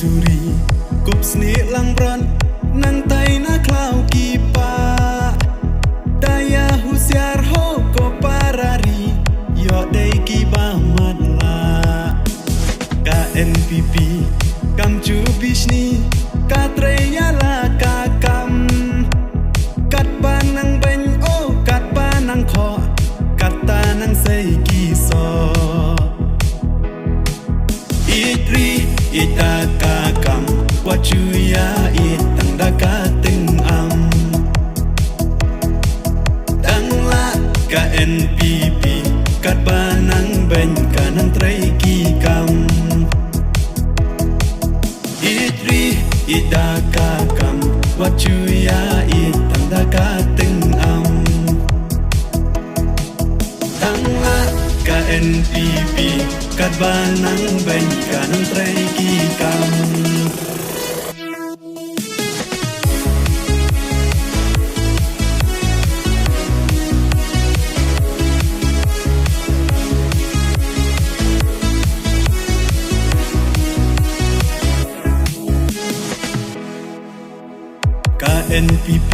suri kup sni lang bran nang tai na klau ki pa daya husiar ho ko parari yo dei ki ba matla KNPP kam chu bisni ka treya la ka kam kat ba nang ben o kat ba nang kho kat ta nang sei ki so itri itaka kam wachuya itang daka ting am dangla KNPP kat ba nang ben ka nang trai ki kam itri itaka kam wachuya itang daka ting am dangla KNPP kat ba nang ben ka nang trai ki kam KNPP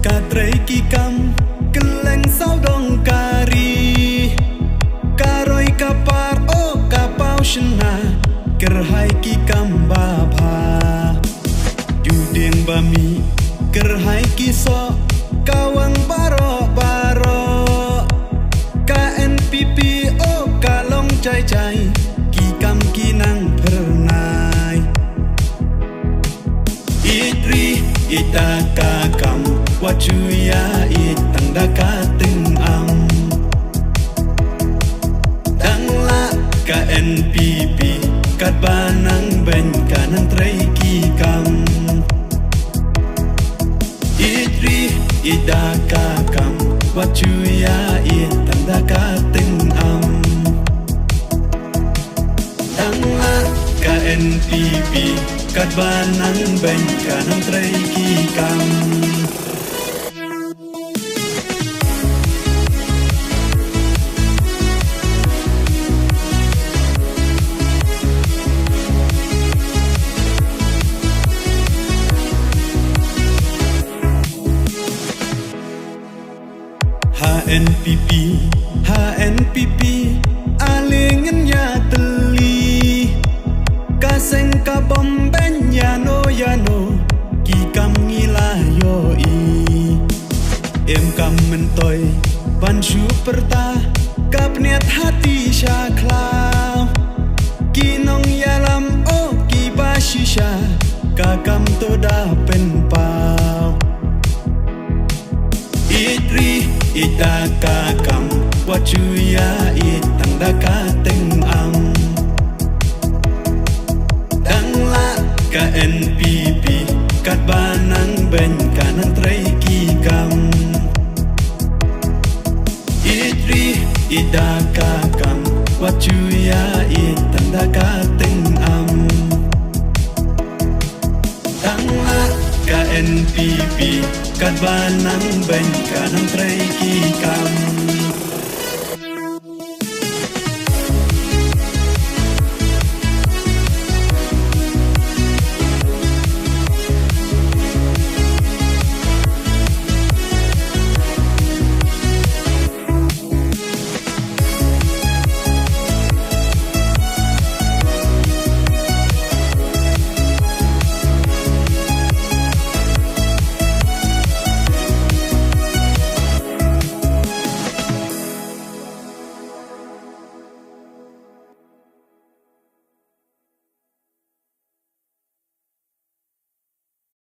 katrai ki kam keleng sao dong kari karoi kapar o kapau shna kerhai ki kam ba bha judeng bami kerhai ki so kawang baro baro KNPP o kalong chai chai ki kam ki nang phernai itri itaka kam wachuya itang daka ting am dangla KNPP kat ba nang ben ka nang trai ki kam itri itaka kam wachuya itang daka ting am dangla KNPP kat ba nang ben ka nang trai ki kam HNPP alingen ya teli kaseng ka bomben yano ki kam ngila yo i em kam mentoy ban superta kap niat hati syaklau ki nong yalam o ki bashisha ka kam to da pen pau itri itaka kam wachuya itang daka ting am dangla KNPP kat ba nang ben ka nang trai ki kam itri itaka kam wachuya itang daka ting am dangla KNPP kat ba nang ben ka nang trai ki kam